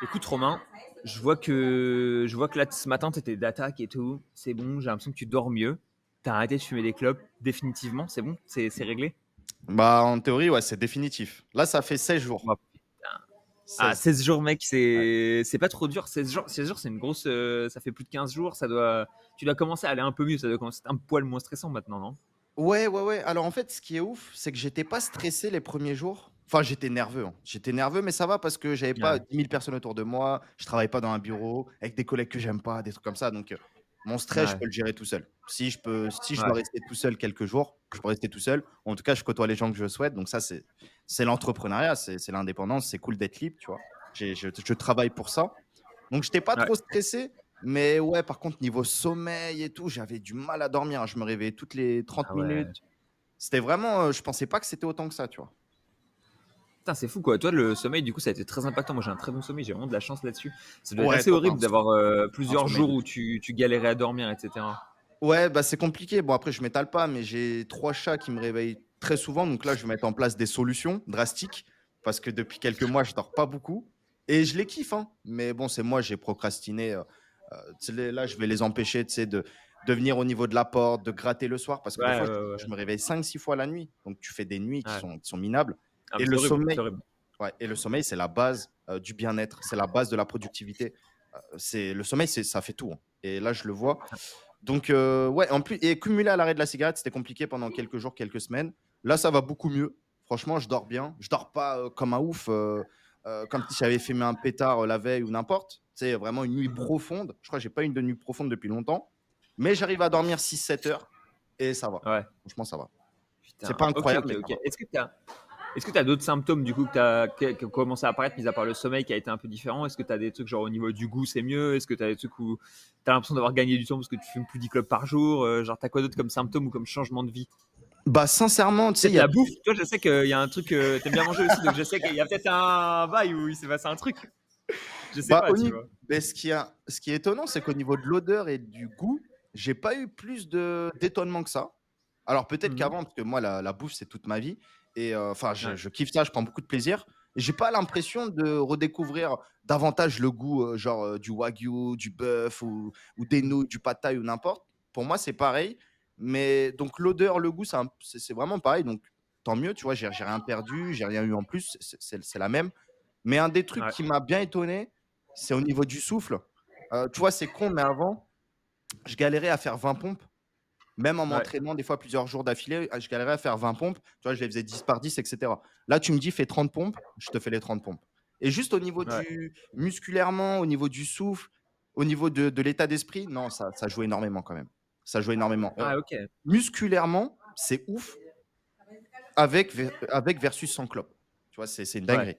Écoute Romain, je vois que là ce matin tu étais d'attaque et tout. C'est bon, j'ai l'impression que tu dors mieux. T'as arrêté de fumer des clopes définitivement, c'est bon, c'est réglé. Bah, en théorie, ouais, c'est définitif. Là, ça fait 16 jours. Oh, putain. Ah, 16. 16 jours mec, Ouais. c'est pas trop dur. 16 jours c'est une grosse, ça fait plus de 15 jours. Tu dois commencer à aller un peu mieux. Ça doit commencer à être un poil moins stressant maintenant, non? Ouais, ouais, ouais. Alors, en fait, ce qui est ouf, c'est que j'étais pas stressé les premiers jours. Enfin, j'étais nerveux, hein. J'étais nerveux, mais ça va parce que j'avais pas Ouais, 10 000 personnes autour de moi. Je travaille pas dans un bureau avec des collègues que j'aime pas, des trucs comme ça. Donc, mon stress, je ouais, peux le gérer tout seul. Si je dois ouais. rester tout seul quelques jours, je peux rester tout seul. En tout cas, je côtoie les gens que je souhaite. Donc, ça, c'est l'entrepreneuriat, c'est l'indépendance. C'est cool d'être libre, tu vois. Je travaille pour ça. Donc, j'étais pas Ouais. trop stressé. Mais ouais, par contre, niveau sommeil et tout, j'avais du mal à dormir. Je me réveillais toutes les 30 Ah ouais. minutes. C'était vraiment, je pensais pas que c'était autant que ça, tu vois? Putain, c'est fou quoi. Toi, le sommeil, du coup, ça a été très impactant. Moi, j'ai un très bon sommeil, j'ai vraiment de la chance là-dessus. Ça doit être Ouais, assez toi, tu horrible d'avoir un plusieurs sommeil jours de où fou. tu galérais à dormir, etc. Ouais, bah, c'est compliqué. Bon, après, je m'étale pas, mais j'ai 3 chats qui me réveillent très souvent. Donc là, je vais mettre en place des solutions drastiques parce que depuis quelques mois, je dors pas beaucoup et je les kiffe, hein. Mais bon, c'est moi, j'ai procrastiné. Tu sais, là, je vais les empêcher, tu sais, de venir au niveau de la porte, de gratter le soir parce que des Ouais, fois, ouais, je ouais. me réveille 5, 6 fois la nuit. Donc, tu fais des nuits Ouais. qui sont minables Ah, et mais le c'est horrible, c'est sommeil. horrible. Ouais, et le sommeil, c'est la base, du bien-être, c'est la base de la productivité. C'est le sommeil, ça fait tout, hein, et là, je le vois. Donc ouais, en plus et cumulé à l'arrêt de la cigarette, c'était compliqué pendant quelques jours, quelques semaines. Là, ça va beaucoup mieux. Franchement, je dors bien. Je dors pas, comme un ouf, comme si j'avais fumé un pétard, la veille ou n'importe. C'est vraiment une nuit Mhm. profonde. Je crois que j'ai pas eu de nuit profonde depuis longtemps, mais j'arrive à dormir 6, 7 heures et ça va. Ouais. Franchement, ça va. C'est Putain. pas Ok, incroyable, ok, mais ça ok. va. Est-ce que t'as d'autres symptômes du coup qui ont commencé à apparaître, mis à part le sommeil qui a été un peu différent? Est-ce que t'as des trucs genre au niveau du goût c'est mieux? Est-ce que t'as des trucs où t'as l'impression d'avoir gagné du temps parce que tu fumes plus 10 clopes par jour? Genre t'as quoi d'autre comme symptômes ou comme changement de vie? Bah, sincèrement, tu sais, il Peut-être y a la bouffe. Toi, je sais qu'il y a un truc. T'aimes bien manger aussi, donc je sais qu'il y a peut-être un bail où il s'est passé un truc. Je sais bah, pas, au tu niveau vois. beh, ce qui est étonnant, c'est qu'au niveau de l'odeur et du goût, j'ai pas eu plus d'étonnement que ça. Alors peut-être Mhm. qu'avant, parce que moi la bouffe, c'est toute ma vie et enfin Ouais. je kiffe ça, je prends beaucoup de plaisir et j'ai pas l'impression de redécouvrir davantage le goût, genre, du wagyu, du bœuf ou des nouilles, du pad thaï ou n'importe. Pour moi, c'est pareil, mais donc l'odeur, le goût, c'est vraiment pareil, donc tant mieux, tu vois? J'ai rien perdu, j'ai rien eu en plus, c'est la même. Mais un des trucs Ouais. qui m'a bien étonné, c'est au niveau du souffle. Tu vois, c'est con, mais avant, je galérais à faire 20 pompes, même en Ouais. m'entraînant des fois plusieurs jours d'affilée, je galérais à faire 20 pompes. Tu vois, je les faisais 10 par 10 et cetera. Là, tu me dis: «Fais 30 pompes», je te fais les 30 pompes et juste au niveau Ouais. du musculairement, au niveau du souffle, au niveau de l'état d'esprit, non, ça joue énormément quand même. Ça joue énormément. Ah, ok. Musculairement, c'est ouf avec versus sans clope. Tu vois, c'est une Ouais. dinguerie.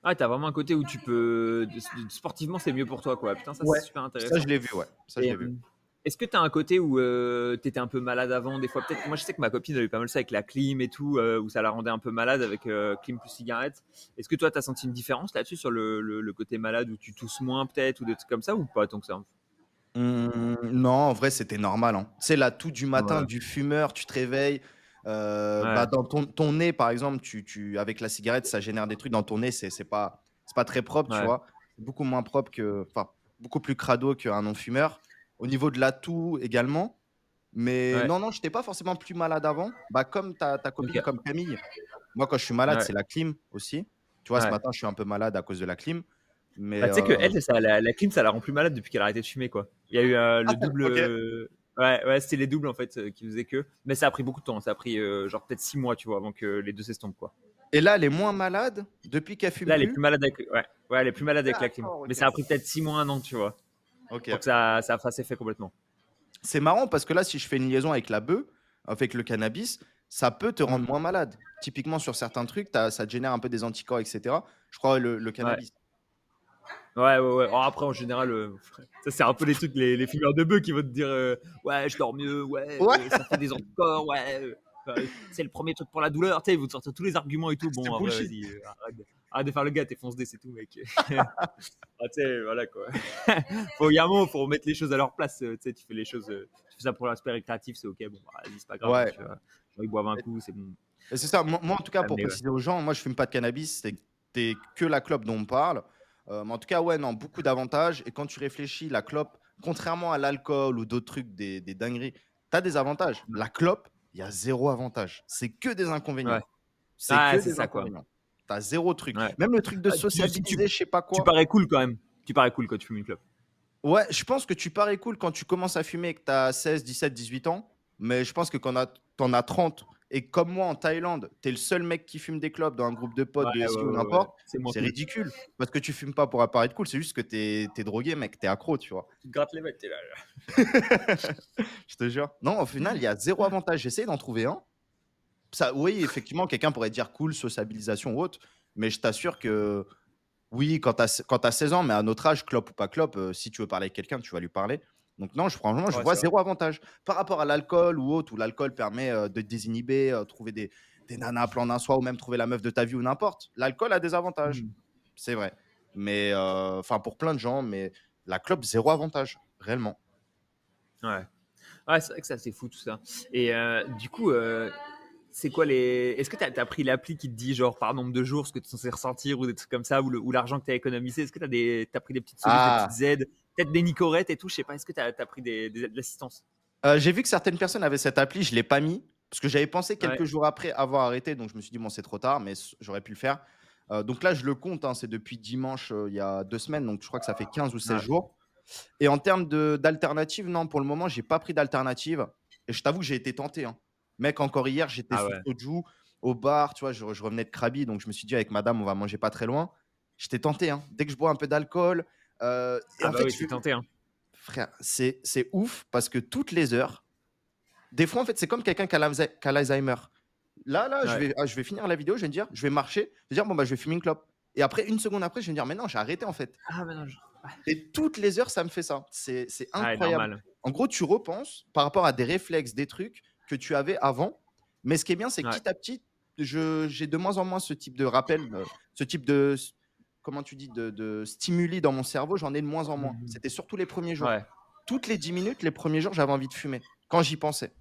Ah, t'as vraiment un côté où tu peux. Sportivement, c'est mieux pour toi, quoi. Putain, ça, c'est Ouais, super ça je intéressant. l'ai vu, ouais, ça je Et l'ai vu. est-ce que tu as un côté où tu étais un peu malade avant, des fois peut-être? Moi, je sais que ma copine elle a eu pas mal ça avec la clim et tout, où ça la rendait un peu malade avec clim plus cigarette. Est-ce que toi, tu as senti une différence là-dessus sur le côté malade où tu tousses moins peut-être ou des trucs comme ça ou pas tant que ça? Non, en vrai, c'était normal, hein. Tu sais, la toux du matin Ouais, du fumeur, tu te réveilles, bah, ouais, dans ton nez, par exemple, avec la cigarette, ça génère des trucs dans ton nez, c'est pas très propre, tu ouais, vois? C'est beaucoup moins propre enfin, beaucoup plus crado qu'un non-fumeur. Au niveau de la toux également, mais ouais. non, non, j'étais pas forcément plus malade avant. Bah, comme ta copine, Ok. comme Camille. Moi, quand je suis malade, Ouais, c'est la clim aussi. Tu vois, ce ouais. matin, je suis un peu malade à cause de la clim, mais Bah, tu sais que elle, c'est ça, la clim, ça la rend plus malade depuis qu'elle a arrêté de fumer, quoi. Il y a eu le double. OK. Ouais, ouais, c'était les doubles en fait qui faisaient que. Mais ça a pris beaucoup de temps. Ça a pris genre peut-être 6 mois, tu vois, avant que les deux s'estompent, quoi. Et là, elle est moins malade depuis qu'elle fume Là, elle est plus? plus malade avec, ouais, ouais, elle est plus malade avec la clim. D'accord, Mais OK. ça a pris peut-être 6 mois, un an, tu vois, pour OK. que ça fasse effet complètement. C'est marrant parce que là, si je fais une liaison avec la bœuf, avec le cannabis, ça peut te rendre Hmm. moins malade. Typiquement, sur certains trucs, ça te génère un peu des anticorps, et cetera. Je crois le Ouais, cannabis. ouais, ouais, ouais. Alors après, en général, ça c'est un peu les trucs, les fumeurs de bœufs qui vont te dire, ouais, je dors mieux, ouais, Ouais, ça fait des anticorps, ouais, c'est le premier truc pour la douleur. Tu sais, ils vont te sortir tous les arguments et tout. c'est Bon, en vrai, bullshit. vas-y, arrête de faire le gars, t'es fonce dé, c'est tout, mec. Ah, tu sais, voilà quoi. Il y a un moment, faut remettre les choses à leur place. Tu sais, tu fais les choses, tu fais ça pour l'aspect récréatif, c'est ok. Bon, bah, vas-y, c'est pas grave, hein, Ouais. tu vois. Genre, ils boivent un coup, c'est bon. Et c'est ça. Moi, en tout cas, Ah, pour mais ouais. préciser aux gens, moi, je fume pas de cannabis. C'est que la clope dont on parle. Mais en tout cas, ouais, non, beaucoup d'avantages. Et quand tu réfléchis, la clope, contrairement à l'alcool ou d'autres trucs, des dingueries, tu as des avantages. Ouais. La clope, il y a zéro avantage. C'est que des Ouais. inconvénients. C'est que Ah, c'est des ça, quoi. inconvénients. Tu as zéro truc. Ouais. Même le truc de Ah, sociabiliser, je sais pas tu quoi. parais cool quand même. Tu parais cool quand tu fumes une clope. Ouais, je pense que tu parais cool quand tu commences à fumer et que tu as 16, 17, 18 ans. Mais je pense que quand tu en as 30 et que comme moi en Thaïlande, tu es le seul mec qui fume des clopes dans un groupe de Ouais, potes de ouais, SI ou ouais, ouais. n'importe, C'est moins c'est cool. ridicule. Parce que tu fumes pas pour apparaître cool, c'est juste que tu es drogué, mec, tu es accro, tu vois. Tu te grattes les mecs, t'es là. Je te jure. Non, au final, il y a zéro avantage. J'essaie d'en trouver un. Ça, oui, effectivement, quelqu'un pourrait dire cool, sociabilisation ou autre. Mais je t'assure que oui, quand tu as 16 ans, mais à notre âge, clope ou pas clope, si tu veux parler avec quelqu'un, tu vas lui parler. Donc non, franchement, je Ouais, vois c'est vrai. zéro avantage. Par rapport à l'alcool ou autre, où l'alcool permet de te désinhiber, trouver des nanas à plan d'un soir ou même trouver la meuf de ta vie ou n'importe. L'alcool a des avantages, Mhm. c'est vrai. Mais enfin, pour plein de gens, mais la clope, zéro avantage, réellement. Ouais. Ouais, c'est vrai que ça, c'est fou tout ça. Et du coup, c'est quoi les. Est-ce que tu as pris l'appli qui te dit, genre, par nombre de jours, ce que tu es censé ressentir ou des trucs comme ça, ou l'argent que tu as économisé? Est-ce que tu as pris des petites solutions, des Ah, petites aides, peut-être des Nicorettes et tout? Je sais pas, est-ce que tu as pris de l'assistance? j'ai vu que certaines personnes avaient cette appli, je ne l'ai pas mis, parce que j'avais pensé Ouais. quelques jours après avoir arrêté, donc je me suis dit, bon, c'est trop tard, mais j'aurais pu le faire. Donc là, je le compte, hein, c'est depuis dimanche, il y a 2 semaines, donc je crois que ça fait 15 ou 16 Ouais. jours. Et en termes d'alternative, non, pour le moment, j'ai pas pris d'alternative. Et je t'avoue que j'ai été tenté, hein. Mec, encore hier, j'étais Ah sous ouais. soju au bar, tu vois, je revenais de Krabi, donc je me suis dit avec madame, on va manger pas très loin. J'étais tenté, hein. Dès que je bois un peu d'alcool. Et Ah en bah fait, oui, t'es tenté, hein. frère, c'est ouf parce que toutes les heures, des fois, en fait, c'est comme quelqu'un qui a l'Alzheimer. Là, Ouais. je vais finir la vidéo, je vais me dire, je vais marcher, je vais dire, bon, bah, je vais fumer une clope. Et après, une seconde après, je vais me dire, mais non, j'ai arrêté en fait. Ah bah non, Et toutes les heures, ça me fait ça. C'est ah, incroyable. normal. En gros, tu repenses par rapport à des réflexes, des trucs que tu avais avant. Mais ce qui est bien, c'est que Ouais. petit à petit, j'ai de moins en moins ce type de rappel, ce type de, comment tu dis, de stimuli dans mon cerveau. J'en ai de moins en moins. Mhm. C'était surtout les premiers jours. Ouais. Toutes les 10 minutes, les premiers jours, j'avais envie de fumer quand j'y pensais.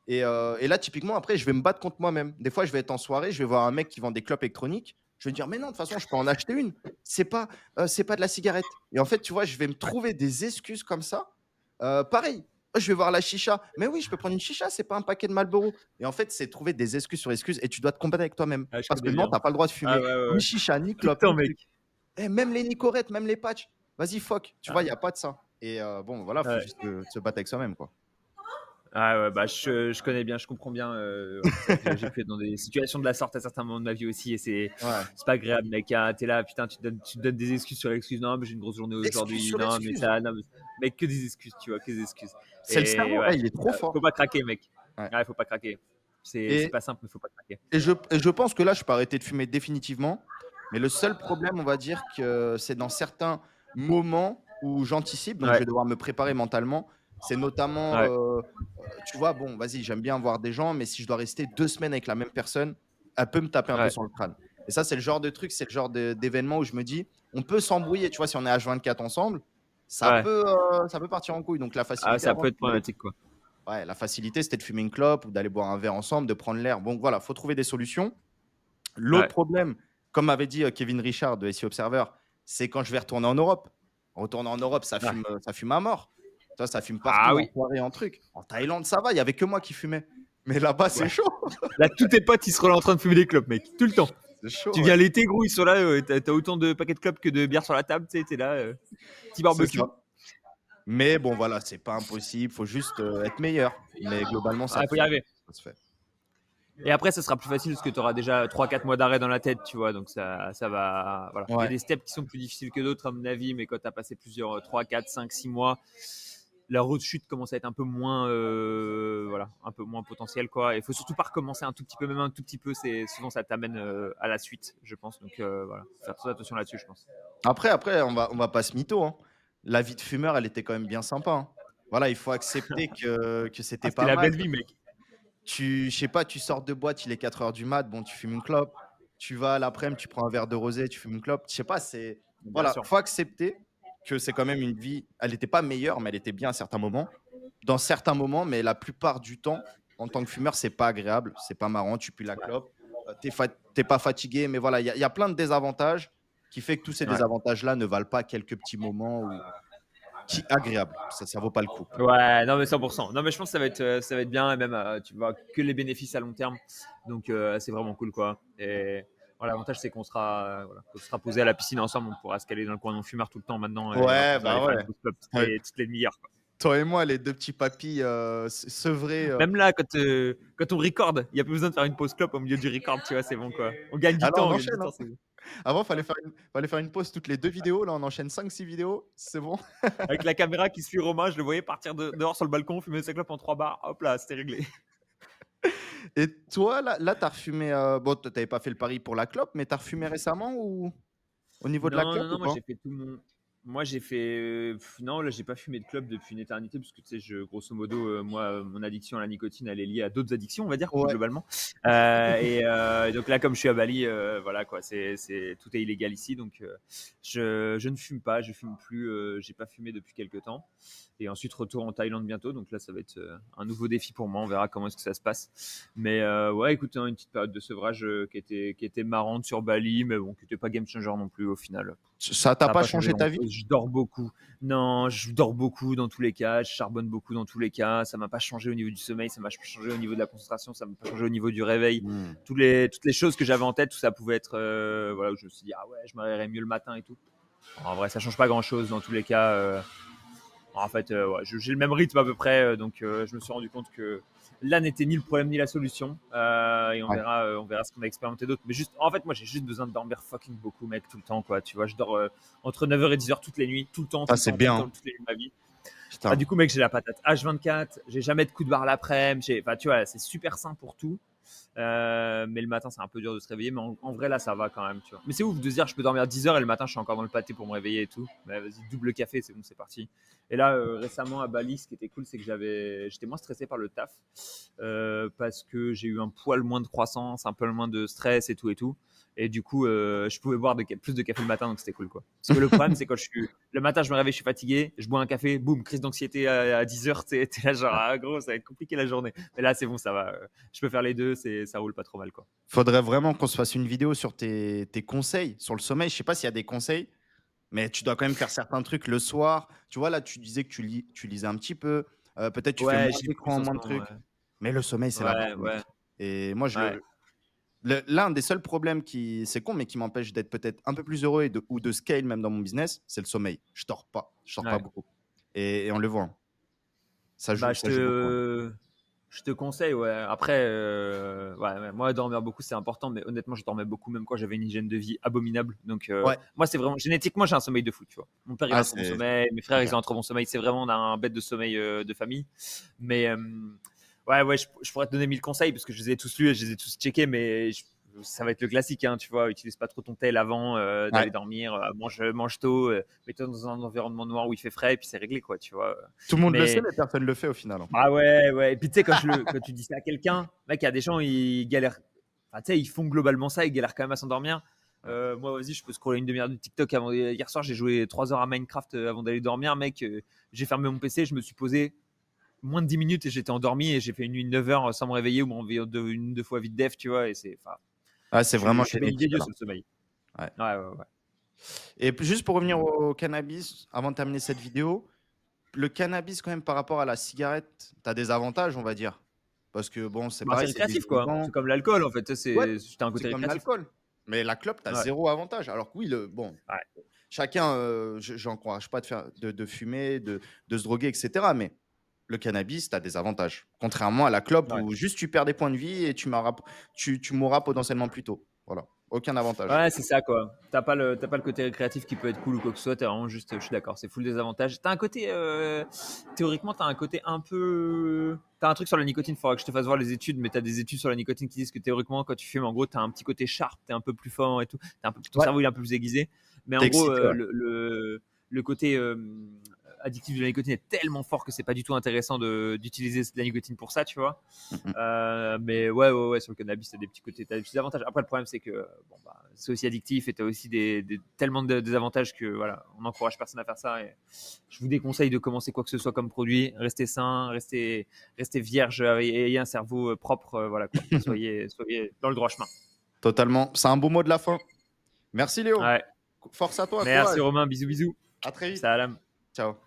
Et là, typiquement, après, je vais me battre contre moi-même. Des fois, je vais être en soirée, je vais voir un mec qui vend des clopes électroniques. Je vais me dire, mais non, de toute façon, je peux en acheter une. C'est pas de la cigarette. Et en fait, tu vois, je vais me trouver des excuses comme ça. Pareil, je vais voir la chicha. Mais oui, je peux prendre une chicha, c'est pas un paquet de Marlboro. Et en fait, c'est trouver des excuses sur excuses et tu dois te combattre avec toi-même. Ah, je Parce que connais non, bien. t'as pas le droit de Ah fumer ouais, ouais, ni ouais. chicha, ni Tout le clope, temps, ni mec. truc. Eh, même les nicorettes, même les patchs. Vas-y, fuck. Tu vois, il Ah, n'y a pas de ça. Et bon, voilà, faut ouais. juste se battre avec soi-même, quoi. Ah ouais, bah je connais bien, je comprends bien. Ouais, c'est vrai que j'ai pu être dans des situations de la sorte à certains moments de ma vie aussi, et Ouais. c'est pas agréable, mec. Hein. T'es là, putain, tu te donnes des excuses sur l'excuse. Non, mais j'ai une grosse journée Excuse aujourd'hui. sur Non, mais excuse. ça, non, mais mec, que des excuses, tu vois, que des excuses. C'est le Et cerveau, ouais, eh, il est trop faut fort. pas craquer, mec. Ouais. Ouais, faut pas craquer. C'est Et, pas simple, mais faut pas craquer. et je pense que là, je peux arrêter de fumer définitivement. Mais le seul problème, on va dire que c'est dans certains moments où j'anticipe, donc je Ouais, vais devoir me préparer mentalement. C'est notamment, ouais, tu vois, bon, vas-y, j'aime bien voir des gens, mais si je dois rester 2 semaines avec la même personne, elle peut me taper un peu ouais, sur le crâne. Et ça, c'est le genre de truc, c'est le genre d'événement où je me dis, on peut s'embrouiller, tu vois, si on est H24 ensemble, ouais. ça peut partir en couille. Donc la Ah, facilité ça avant, peut être problématique, quoi. ouais, la facilité, c'était de fumer une clope ou d'aller boire un verre ensemble, de prendre l'air. Bon, voilà, faut trouver des solutions. L'autre Ouais. problème, comme m'avait dit Kevin Richard de SI Observer, c'est quand je vais retourner en Europe. Retourner en Europe, Ouais. ça fume à mort. Tu vois, ça fume Ah partout, en oui. soirée, en truc. En Thaïlande, ça va, il y avait que moi qui fumais. Mais là-bas, c'est Ouais. chaud. Là, tous tes potes, ils seront là en train de fumer des clopes, mec. Tout le temps. C'est chaud, Tu ouais. viens l'été, gros, ils sont là, t'as autant de paquets de clopes que de bière sur la table, tu sais, t'es là, petit C'est barbecue. ça. Mais bon, voilà, c'est pas impossible. Faut juste être meilleur. Mais globalement, Ah, faut y arriver. ça se fait. Et après, ça sera plus facile parce que tu auras déjà 3-4 mois d'arrêt dans la tête, tu vois. Donc ça va. Voilà. Il y a Ouais. des steps qui sont plus difficiles que d'autres, à mon avis, mais quand tu as passé plusieurs 3, 4, 5, 6 mois, la rechute commence à être un peu moins, voilà, un peu moins potentielle, quoi. Il faut surtout pas recommencer un tout petit peu, même un tout petit peu, souvent ça t'amène à la suite, je pense. Donc voilà, faire très attention là-dessus, je pense. Après, on va pas se mytho, hein. La vie de fumeur, elle était quand même bien sympa, hein. Voilà, il faut accepter que Ah, c'était c'était pas la mal. belle vie, mec. Je sais pas, tu sors de boîte, il est 4 heures du mat, bon, tu fumes une clope. Tu vas à l'après-midi, tu prends un verre de rosé, tu fumes une clope. Je sais pas, Bien voilà, sûr. faut accepter que c'est quand même une vie. Elle n'était pas meilleure, mais elle était bien à certains moments. Dans certains moments, mais la plupart du temps, en tant que fumeur, c'est pas agréable, c'est pas marrant, tu pues la clope. T'es pas fatigué, mais voilà, il y a plein de désavantages. qui fait que tous ces Ouais. désavantages-là ne valent pas quelques petits moments qui agréables. Ça vaut pas le coup. Ouais, non mais 100%. Non mais je pense que ça va être bien et même tu vois que les bénéfices à long terme. Donc c'est vraiment cool quoi. Et voilà, l'avantage c'est qu'on sera voilà, qu'on sera posé à la piscine ensemble, on pourra se caler dans le coin non fumeur tout le temps maintenant et on Ouais, pourra aller bah faire ouais. une pause club Ouais. toutes les demi-heures quoi. Toi et moi, les deux petits papis sevrés. Même là quand on record, il y a plus besoin de faire une pause club au milieu du record, tu vois, c'est bon quoi. On gagne du Alors temps, on on gagne du enchaîne, temps, hein. c'est bon. Avant, fallait faire une pause toutes les 2 vidéos. Là, on enchaîne 5-6 vidéos. C'est bon. Avec la caméra qui suit Romain, je le voyais partir dehors sur le balcon, fumer sa clope en 3 bars. Hop là, c'était réglé. Et toi, là, t'as refumé. Bon, t'avais pas fait le pari pour la clope, mais t'as refumé récemment ou au niveau de la Non, clope non, ou non, moi pas? j'ai fait tout mon. Moi j'ai fait. Non, là j'ai pas fumé de clope depuis une éternité, parce que tu sais, grosso modo, moi, mon addiction à la nicotine, elle est liée à d'autres addictions, on va dire, plus Ouais. globalement. Et donc là, comme je suis à Bali, voilà quoi, tout est illégal ici, donc je ne fume pas, je fume plus, j'ai pas fumé depuis quelques temps. Et ensuite, retour en Thaïlande bientôt, donc là ça va être un nouveau défi pour moi, on verra comment est-ce que ça se passe. Mais ouais, écoute, hein, une petite période de sevrage qui était marrante sur Bali, mais bon, qui était pas game changer non plus au final. Ça t'a Ça n'a pas pas changé changé ta vie? grand-chose. Je dors beaucoup. Non, je dors beaucoup dans tous les cas. Je charbonne beaucoup dans tous les cas. Ça m'a pas changé au niveau du sommeil. Ça m'a changé au niveau de la concentration. Ça m'a pas changé au niveau du réveil. Mmh. Toutes les choses que j'avais en tête, tout ça pouvait être. Voilà, où je me suis dit, ah ouais, je me réveillerais mieux le matin et tout. En vrai, ça change pas grand-chose dans tous les cas. En fait, ouais, j'ai le même rythme à peu près. Donc, je me suis rendu compte que là n'était ni le problème ni la solution. Et Ouais. on verra ce qu'on a expérimenté d'autre. Mais juste, en fait, moi, j'ai juste besoin de dormir fucking beaucoup, mec, tout le temps, quoi. Tu vois, je dors entre 9h et 10h toutes les nuits, Ça, c'est bien, hein. toutes les nuits de ma vie. Ah, Putain. du coup, mec, j'ai la patate H24. J'ai jamais de coup de barre l'après-midi. Enfin, tu vois, c'est super sain pour tout. Mais le matin, c'est un peu dur de se réveiller. Mais en vrai, là, ça va quand même. Tu vois. Mais c'est ouf de se dire, je peux dormir 10 heures et le matin, je suis encore dans le pâté pour me réveiller et tout. Mais vas-y, double café, c'est bon, c'est parti. Et là, récemment à Bali, ce qui était cool, c'est que j'étais moins stressé par le taf parce que j'ai eu un poil moins de croissance, un peu moins de stress et tout et tout. Et du coup, je pouvais boire plus de café le matin, donc c'était cool quoi. Parce que le problème, c'est quand le matin, je me réveille, je suis fatigué, je bois un café, boum, crise d'anxiété à 10h, t'es là genre, ah, gros, ça va être compliqué la journée. Mais là, c'est bon, ça va. Je peux faire les deux, ça roule pas trop mal quoi. Faudrait vraiment qu'on se fasse une vidéo sur tes conseils sur le sommeil. Je sais pas s'il y a des conseils, mais tu dois quand même faire certains trucs le soir. Tu vois, là, tu disais que tu lisais un petit peu. Peut-être tu fais Ouais, moins j'ai d'écran, plus en ce moins de moment. trucs. Mais le sommeil, c'est la base, Ouais, mec. ouais, Et moi, ouais. l'un des seuls problèmes c'est con, mais qui m'empêche d'être peut-être un peu plus heureux ou de scale même dans mon business, c'est le sommeil. Je dors pas. Je dors pas Ouais. beaucoup. Et on le voit, hein. Bah, Ça joue beaucoup, hein. je te conseille, ouais. Après, ouais, moi, dormir beaucoup, c'est important, mais honnêtement, je dormais beaucoup, même quand j'avais une hygiène de vie abominable. Donc, Ouais. moi, c'est vraiment, génétiquement, j'ai un sommeil de fou, tu vois. Mon père, il a Ah, un très bon c'est sommeil, mes frères, OK. ils ont un très bon sommeil. C'est vraiment, on a un bête de sommeil de famille. Mais, ouais, je pourrais te donner 1000 conseils parce que je les ai tous lus et je les ai tous checkés, mais ça va être le classique, hein, tu vois. Utilise pas trop ton tel avant Ouais. d'aller dormir, mange tôt, mets-toi dans un environnement noir où il fait frais, et puis c'est réglé, quoi, tu vois. Tout le monde le sait, Mais, mais personne le fait au final, hein. ah ouais, ouais. Et puis tu sais, quand tu dis ça à quelqu'un, mec, il y a des gens, ils galèrent. Enfin, tu sais, ils font globalement ça, ils galèrent quand même à s'endormir. Ouais. Moi, vas-y, je peux scroller une demi-heure de TikTok avant. Hier soir, j'ai joué 3 heures à Minecraft avant d'aller dormir, mec. J'ai fermé mon PC, je me suis posé moins de 10 minutes et j'étais endormi et j'ai fait une nuit de 9 heures sans me réveiller ou m'en réveiller une, deux fois vite def, tu vois. Et c'est. Enfin, Ah, c'est vraiment je suis béni des génétique dieux alors. sur le sommeil. Ouais. Ouais, ouais, ouais. Et juste pour revenir au cannabis, avant de terminer cette vidéo, le cannabis quand même par rapport à la cigarette, tu as des avantages, on va dire. Parce que bon, c'est Bah, c'est pareil, c'est récréatif, quoi. C'est dissolvant. comme l'alcool, en fait. Ouais, C'est un c'est côté comme récréatif. l'alcool. Mais la clope, tu as Ouais. 0 avantage. Alors que oui, bon, Ouais. chacun, je n'encourage pas de fumer, de se droguer, etc. Mais le cannabis, tu as des avantages. Contrairement à la clope Ouais. où juste tu perds des points de vie et tu mourras potentiellement plus tôt. Voilà, aucun avantage. Ouais, c'est ça quoi. T'as pas le côté récréatif qui peut être cool ou quoi que ce soit. T'as vraiment juste, je suis d'accord, c'est full des avantages. T'as un côté, théoriquement, t'as un côté un peu. T'as un truc sur la nicotine, faudra que je te fasse voir les études, mais t'as des études sur la nicotine qui disent que théoriquement, quand tu fumes, en gros, t'as un petit côté sharp, t'es un peu plus fort et tout. Ton Ouais, cerveau il est un peu plus aiguisé. Mais t'es en gros, excité, ouais. le côté addictif de la nicotine est tellement fort que c'est pas du tout intéressant d'utiliser de la nicotine pour ça, tu vois. Mhm. Mais ouais, sur le cannabis, t'as des petits côtés, t'as des petits avantages. Après, le problème, c'est que bon, bah, c'est aussi addictif et t'as aussi tellement de désavantages que voilà, on n'encourage personne à faire ça. Et je vous déconseille de commencer quoi que ce soit comme produit. Restez sain, restez vierge, ayez un cerveau propre, voilà quoi. Soyez dans le droit chemin. Totalement. C'est un beau mot de la fin. Merci Léo. Ouais. Force à toi, Merci courage. Romain, bisous bisous. À très vite. Salam. Ciao.